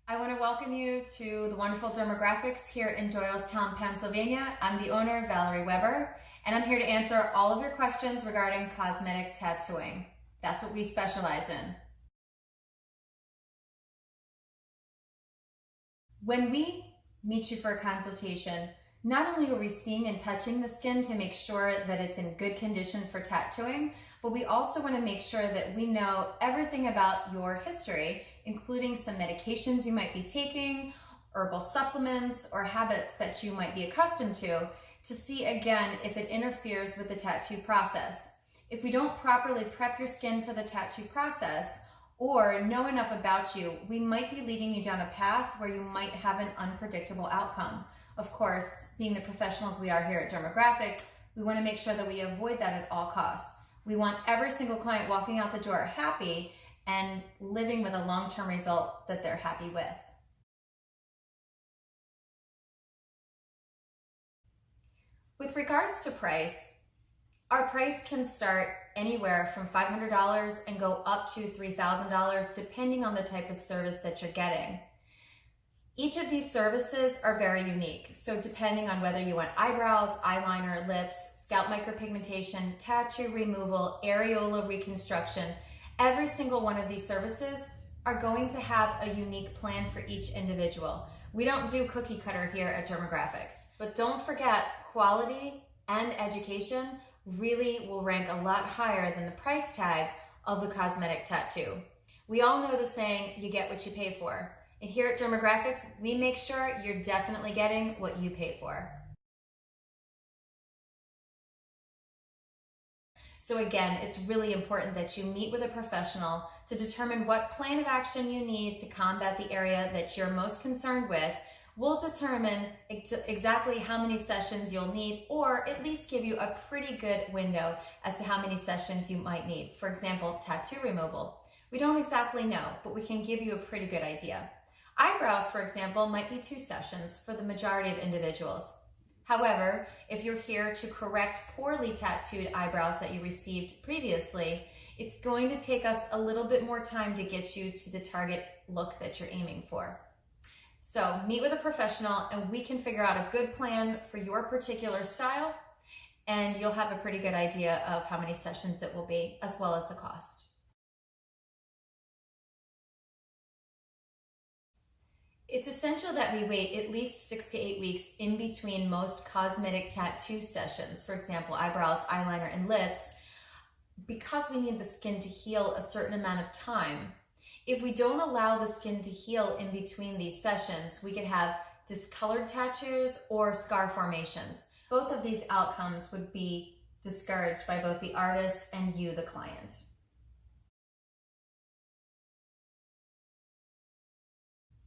I want to welcome you to the wonderful Dermagrafix here in Doylestown, Pennsylvania. I'm the owner, Valerie Weber, and I'm here to answer all of your questions regarding cosmetic tattooing. That's what we specialize in. When we meet you for a consultation, not only are we seeing and touching the skin to make sure that it's in good condition for tattooing, but we also want to make sure that we know everything about your history, including some medications you might be taking, herbal supplements, or habits that you might be accustomed to see again if it interferes with the tattoo process. If we don't properly prep your skin for the tattoo process or know enough about you, we might be leading you down a path where you might have an unpredictable outcome. Of course, being the professionals we are here at Dermagrafix, we want to make sure that we avoid that at all costs. We want every single client walking out the door happy and living with a long-term result that they're happy with. With regards to price, our price can start anywhere from $500 and go up to $3,000 depending on the type of service that you're getting. Each of these services are very unique, so depending on whether you want eyebrows, eyeliner, lips, scalp micropigmentation, tattoo removal, areola reconstruction, every single one of these services are going to have a unique plan for each individual. We don't do cookie cutter here at Dermagrafix, but don't forget, quality and education really will rank a lot higher than the price tag of the cosmetic tattoo. We all know the saying, you get what you pay for. And here at Dermagrafix, we make sure you're definitely getting what you pay for. So again, it's really important that you meet with a professional to determine what plan of action you need to combat the area that you're most concerned with. We'll determine exactly how many sessions you'll need, or at least give you a pretty good window as to how many sessions you might need. For example, tattoo removal. We don't exactly know, but we can give you a pretty good idea. Eyebrows, for example, might be 2 sessions for the majority of individuals. However, if you're here to correct poorly tattooed eyebrows that you received previously, it's going to take us a little bit more time to get you to the target look that you're aiming for. So meet with a professional and we can figure out a good plan for your particular style, and you'll have a pretty good idea of how many sessions it will be, as well as the cost. It's essential that we wait at least 6 to 8 weeks in between most cosmetic tattoo sessions, for example, eyebrows, eyeliner, and lips, because we need the skin to heal a certain amount of time. If we don't allow the skin to heal in between these sessions, we could have discolored tattoos or scar formations. Both of these outcomes would be discouraged by both the artist and you, the client.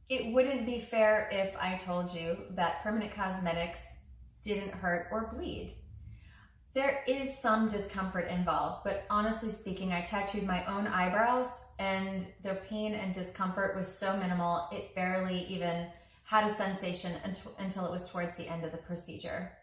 It wouldn't be fair if I told you that permanent cosmetics didn't hurt or bleed. There is some discomfort involved, but honestly speaking, I tattooed my own eyebrows and their pain and discomfort was so minimal, it barely even had a sensation until it was towards the end of the procedure.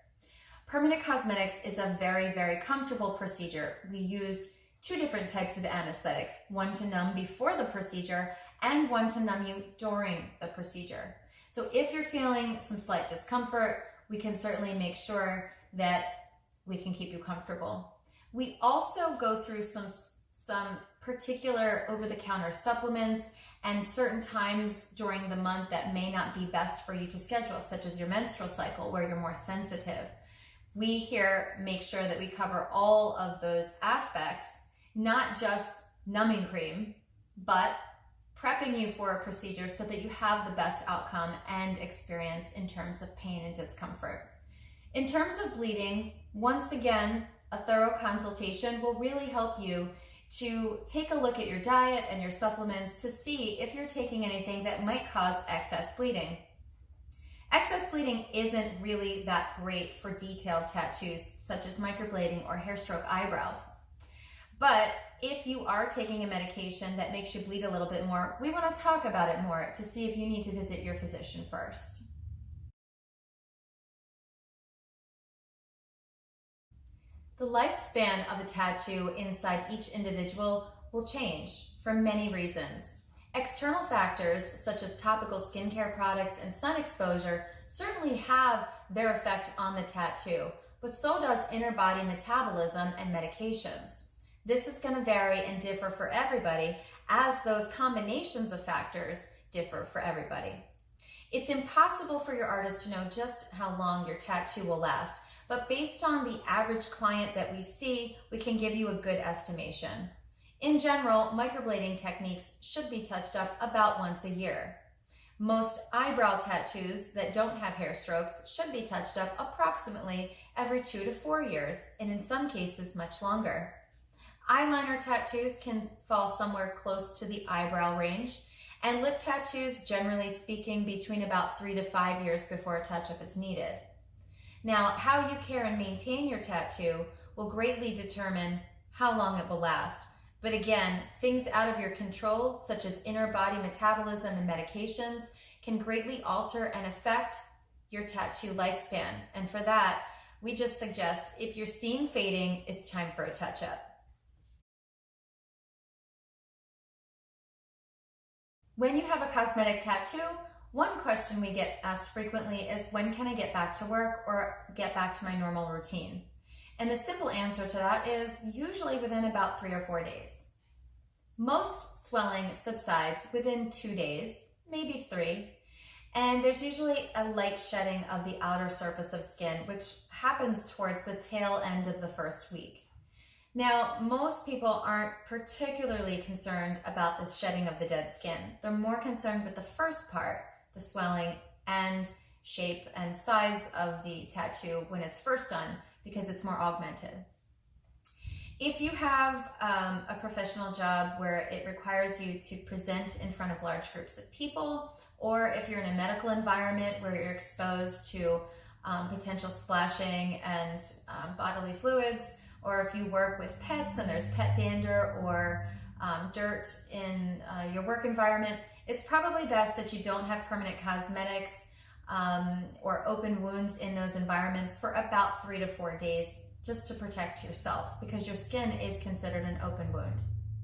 Permanent cosmetics is a very, very comfortable procedure. We use 2 different types of anesthetics, one to numb before the procedure and one to numb you during the procedure. So if you're feeling some slight discomfort, we can certainly make sure that we can keep you comfortable. We also go through some particular over-the-counter supplements and certain times during the month that may not be best for you to schedule, such as your menstrual cycle where you're more sensitive. We here make sure that we cover all of those aspects, not just numbing cream, but prepping you for a procedure so that you have the best outcome and experience in terms of pain and discomfort. In terms of bleeding, once again, a thorough consultation will really help you to take a look at your diet and your supplements to see if you're taking anything that might cause excess bleeding. Excess bleeding isn't really that great for detailed tattoos such as microblading or hair stroke eyebrows. But if you are taking a medication that makes you bleed a little bit more, we want to talk about it more to see if you need to visit your physician first. The lifespan of a tattoo inside each individual will change for many reasons. External factors such as topical skincare products and sun exposure certainly have their effect on the tattoo, but so does inner body metabolism and medications. This is going to vary and differ for everybody, as those combinations of factors differ for everybody. It's impossible for your artist to know just how long your tattoo will last, but based on the average client that we see, we can give you a good estimation. In general, microblading techniques should be touched up about once a year. Most eyebrow tattoos that don't have hair strokes should be touched up approximately every 2 to 4 years, and in some cases much longer. Eyeliner tattoos can fall somewhere close to the eyebrow range, and lip tattoos, generally speaking, between about 3 to 5 years before a touch-up is needed. Now, how you care and maintain your tattoo will greatly determine how long it will last. But again, things out of your control, such as inner body metabolism and medications, can greatly alter and affect your tattoo lifespan. And for that, we just suggest if you're seeing fading, it's time for a touch-up. When you have a cosmetic tattoo, one question we get asked frequently is, when can I get back to work or get back to my normal routine? And the simple answer to that is usually within about 3 or 4 days. Most swelling subsides within 2 days, maybe 3, and there's usually a light shedding of the outer surface of skin, which happens towards the tail end of the first week. Now, most people aren't particularly concerned about the shedding of the dead skin. They're more concerned with the first part, the swelling and shape and size of the tattoo when it's first done, because it's more augmented. If you have a professional job where it requires you to present in front of large groups of people, or if you're in a medical environment where you're exposed to potential splashing and bodily fluids, or if you work with pets and there's pet dander or dirt in your work environment, it's probably best that you don't have permanent cosmetics or open wounds in those environments for about 3 to 4 days, just to protect yourself, because your skin is considered an open wound.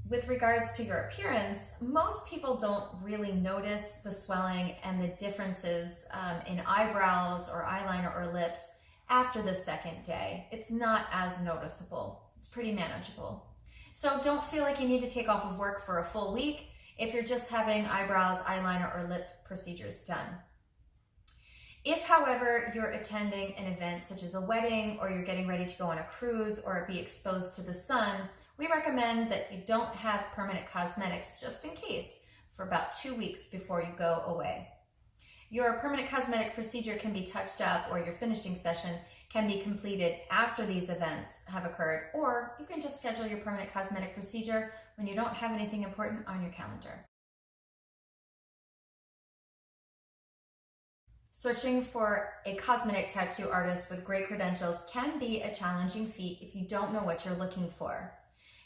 With regards to your appearance, most people don't really notice the swelling and the differences in eyebrows or eyeliner or lips after the second day. It's not as noticeable. It's pretty manageable. So don't feel like you need to take off of work for a full week if you're just having eyebrows, eyeliner, or lip procedures done. If, however, you're attending an event such as a wedding, or you're getting ready to go on a cruise or be exposed to the sun, we recommend that you don't have permanent cosmetics just in case for about 2 weeks before you go away. Your permanent cosmetic procedure can be touched up, or your finishing session can be completed after these events have occurred, or you can just schedule your permanent cosmetic procedure when you don't have anything important on your calendar. Searching for a cosmetic tattoo artist with great credentials can be a challenging feat if you don't know what you're looking for.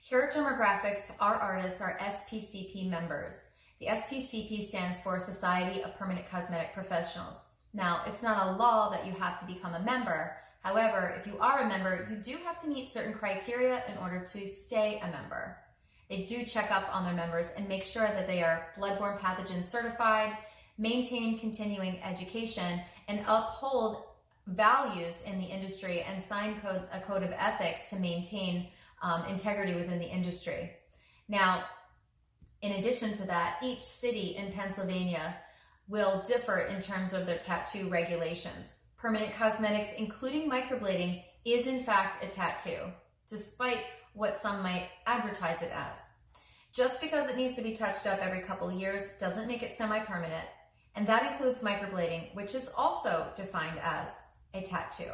Here at Dermagrafix, our artists are SPCP members. The SPCP stands for Society of Permanent Cosmetic Professionals. Now, it's not a law that you have to become a member. However, if you are a member, you do have to meet certain criteria in order to stay a member. They do check up on their members and make sure that they are bloodborne pathogen certified, maintain continuing education, and uphold values in the industry and sign a code of ethics to maintain integrity within the industry. Now, in addition to that, each city in Pennsylvania will differ in terms of their tattoo regulations. Permanent cosmetics, including microblading, is in fact a tattoo, despite what some might advertise it as. Just because it needs to be touched up every couple years doesn't make it semi-permanent, and that includes microblading, which is also defined as a tattoo.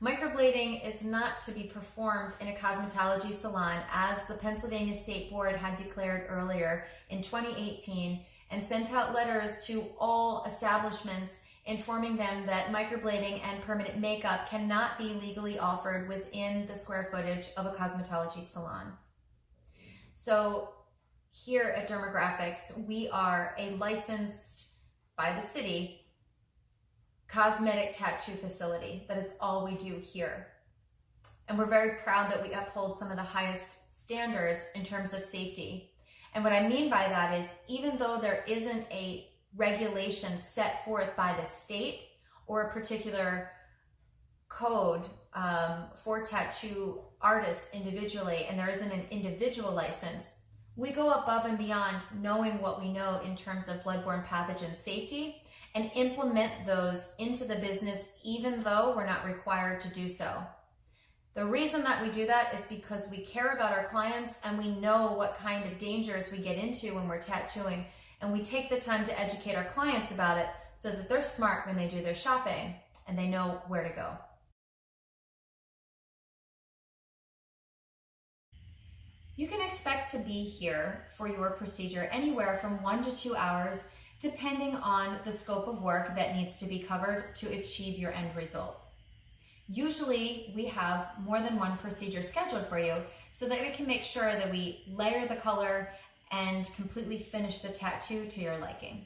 Microblading is not to be performed in a cosmetology salon, as the Pennsylvania State Board had declared earlier in 2018 and sent out letters to all establishments informing them that microblading and permanent makeup cannot be legally offered within the square footage of a cosmetology salon. So here at Dermagrafix, we are a licensed by the city cosmetic tattoo facility. That is all we do here. And we're very proud that we uphold some of the highest standards in terms of safety. And what I mean by that is, even though there isn't a regulation set forth by the state or a particular code for tattoo artists individually, and there isn't an individual license, we go above and beyond knowing what we know in terms of bloodborne pathogen safety and implement those into the business even though we're not required to do so. The reason that we do that is because we care about our clients and we know what kind of dangers we get into when we're tattooing, and we take the time to educate our clients about it so that they're smart when they do their shopping and they know where to go. You can expect to be here for your procedure anywhere from 1 to 2 hours, depending on the scope of work that needs to be covered to achieve your end result. Usually we have more than one procedure scheduled for you so that we can make sure that we layer the color and completely finish the tattoo to your liking.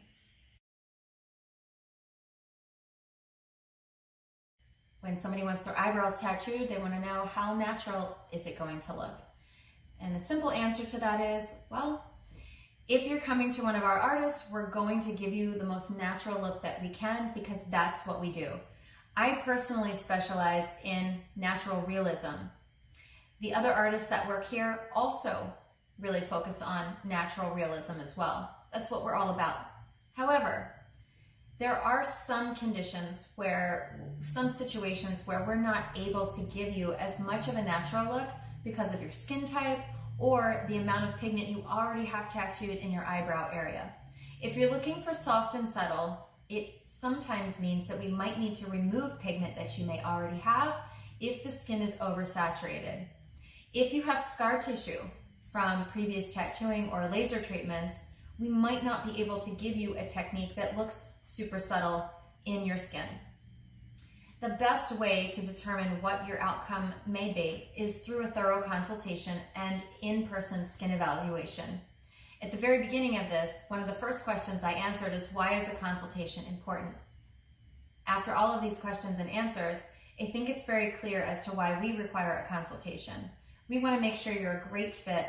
When somebody wants their eyebrows tattooed, they want to know, how natural is it going to look? And the simple answer to that is, well, if you're coming to one of our artists, we're going to give you the most natural look that we can, because that's what we do. I personally specialize in natural realism. The other artists that work here also really focus on natural realism as well. That's what we're all about. However, there are some conditions some situations where we're not able to give you as much of a natural look because of your skin type or the amount of pigment you already have tattooed in your eyebrow area. If you're looking for soft and subtle, it sometimes means that we might need to remove pigment that you may already have if the skin is oversaturated. If you have scar tissue from previous tattooing or laser treatments, we might not be able to give you a technique that looks super subtle in your skin. The best way to determine what your outcome may be is through a thorough consultation and in-person skin evaluation. At the very beginning of this, one of the first questions I answered is, why is a consultation important? After all of these questions and answers, I think it's very clear as to why we require a consultation. We want to make sure you're a great fit.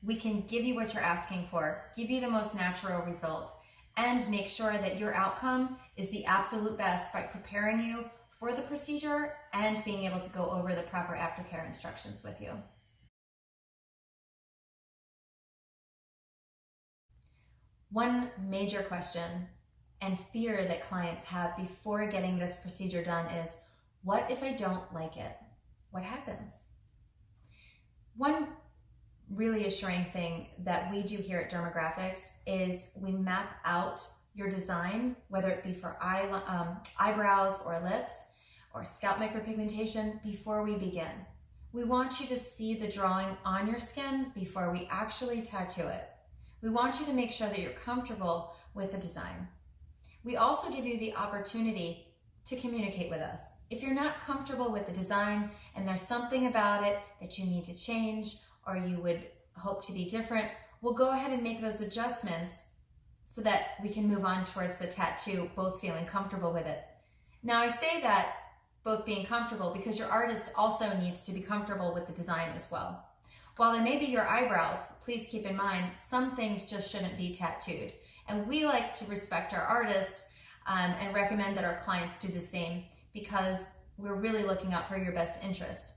We can give you what you're asking for, give you the most natural result, and make sure that your outcome is the absolute best by preparing you for the procedure and being able to go over the proper aftercare instructions with you. One major question and fear that clients have before getting this procedure done is, what if I don't like it? What happens? One really assuring thing that we do here at Dermagrafix is we map out your design, whether it be for eyebrows or lips or scalp micropigmentation, before we begin. We want you to see the drawing on your skin before we actually tattoo it. We want you to make sure that you're comfortable with the design. We also give you the opportunity to communicate with us. If you're not comfortable with the design and there's something about it that you need to change or you would hope to be different, we'll go ahead and make those adjustments so that we can move on towards the tattoo, both feeling comfortable with it. Now, I say that both being comfortable because your artist also needs to be comfortable with the design as well. While they may be your eyebrows, please keep in mind, some things just shouldn't be tattooed. And we like to respect our artists and recommend that our clients do the same because we're really looking out for your best interest.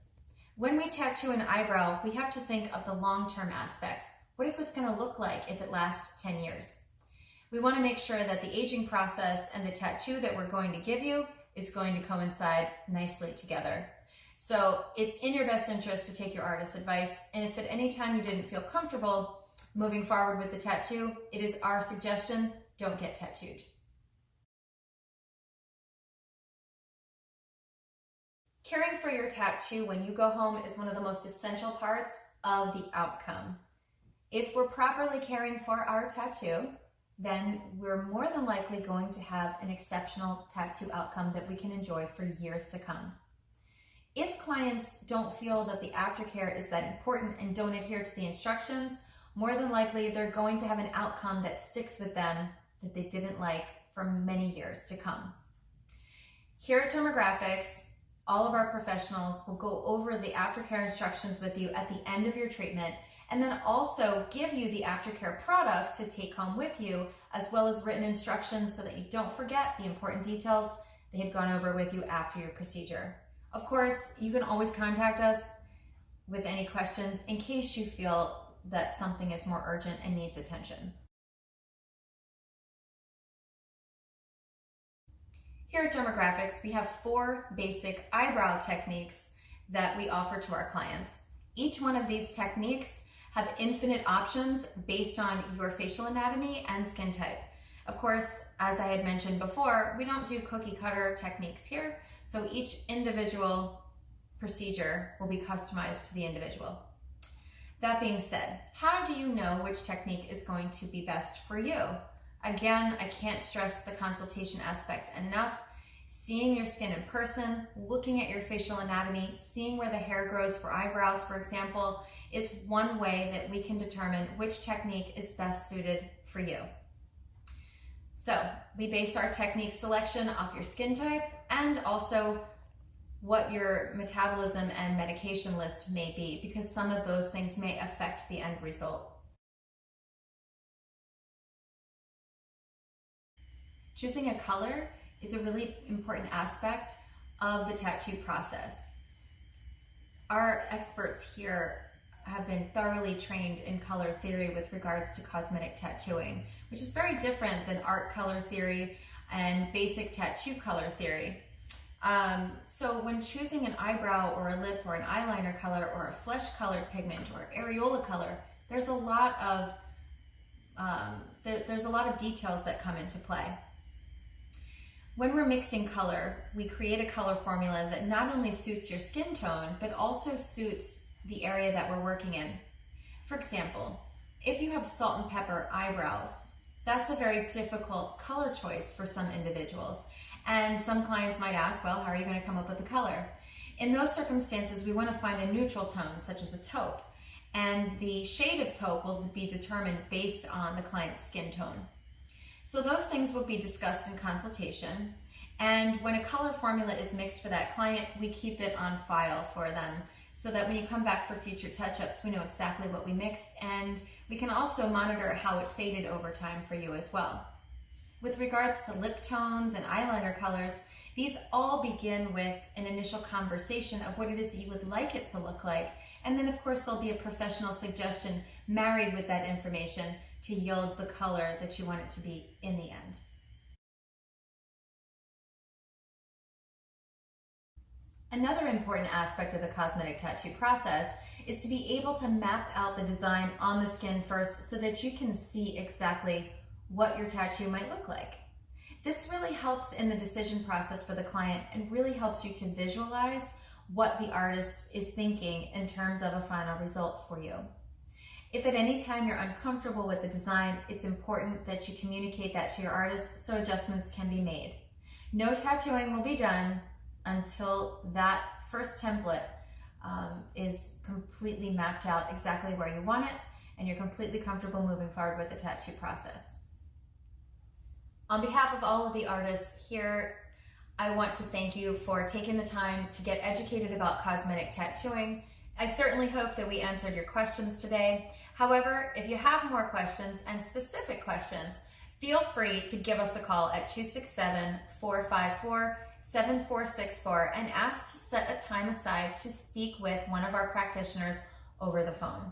When we tattoo an eyebrow, we have to think of the long-term aspects. What is this gonna look like if it lasts 10 years? We wanna make sure that the aging process and the tattoo that we're going to give you is going to coincide nicely together. So it's in your best interest to take your artist's advice, and if at any time you didn't feel comfortable moving forward with the tattoo, it is our suggestion, don't get tattooed. Caring for your tattoo when you go home is one of the most essential parts of the outcome. If we're properly caring for our tattoo, then we're more than likely going to have an exceptional tattoo outcome that we can enjoy for years to come. If clients don't feel that the aftercare is that important and don't adhere to the instructions, more than likely they're going to have an outcome that sticks with them that they didn't like for many years to come. Here at Dermagrafix, all of our professionals will go over the aftercare instructions with you at the end of your treatment and then also give you the aftercare products to take home with you, as well as written instructions so that you don't forget the important details they had gone over with you after your procedure. Of course, you can always contact us with any questions in case you feel that something is more urgent and needs attention. Here at Dermagrafix, we have 4 basic eyebrow techniques that we offer to our clients. Each one of these techniques have infinite options based on your facial anatomy and skin type. Of course, as I had mentioned before, we don't do cookie cutter techniques here, so each individual procedure will be customized to the individual. That being said, how do you know which technique is going to be best for you? Again, I can't stress the consultation aspect enough. Seeing your skin in person, looking at your facial anatomy, seeing where the hair grows for eyebrows, for example, is one way that we can determine which technique is best suited for you. So we base our technique selection off your skin type and also what your metabolism and medication list may be, because some of those things may affect the end result. Choosing a color is a really important aspect of the tattoo process. Our experts here have been thoroughly trained in color theory with regards to cosmetic tattooing, which is very different than art color theory and basic tattoo color theory. So when choosing an eyebrow or a lip or an eyeliner color or a flesh colored pigment or areola color, there's a lot of details that come into play. When we're mixing color, we create a color formula that not only suits your skin tone, but also suits the area that we're working in. For example, if you have salt and pepper eyebrows, that's a very difficult color choice for some individuals. And some clients might ask, well, how are you going to come up with the color? In those circumstances, we want to find a neutral tone, such as a taupe. And the shade of taupe will be determined based on the client's skin tone. So those things will be discussed in consultation. And when a color formula is mixed for that client, we keep it on file for them so that when you come back for future touch-ups, we know exactly what we mixed, and we can also monitor how it faded over time for you as well. With regards to lip tones and eyeliner colors, these all begin with an initial conversation of what it is that you would like it to look like. And then of course there'll be a professional suggestion married with that information to yield the color that you want it to be in the end. Another important aspect of the cosmetic tattoo process is to be able to map out the design on the skin first so that you can see exactly what your tattoo might look like. This really helps in the decision process for the client and really helps you to visualize what the artist is thinking in terms of a final result for you. If at any time you're uncomfortable with the design, it's important that you communicate that to your artist so adjustments can be made. No tattooing will be done until that first template is completely mapped out exactly where you want it and you're completely comfortable moving forward with the tattoo process. On behalf of all of the artists here, I want to thank you for taking the time to get educated about cosmetic tattooing. I certainly hope that we answered your questions today. However, if you have more questions and specific questions, feel free to give us a call at 267-454-7464 and ask to set a time aside to speak with one of our practitioners over the phone.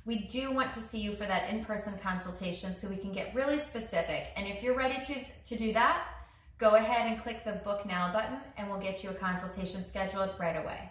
We do want to see you for that in-person consultation so we can get really specific. And if you're ready to do that, go ahead and click the Book Now button and we'll get you a consultation scheduled right away.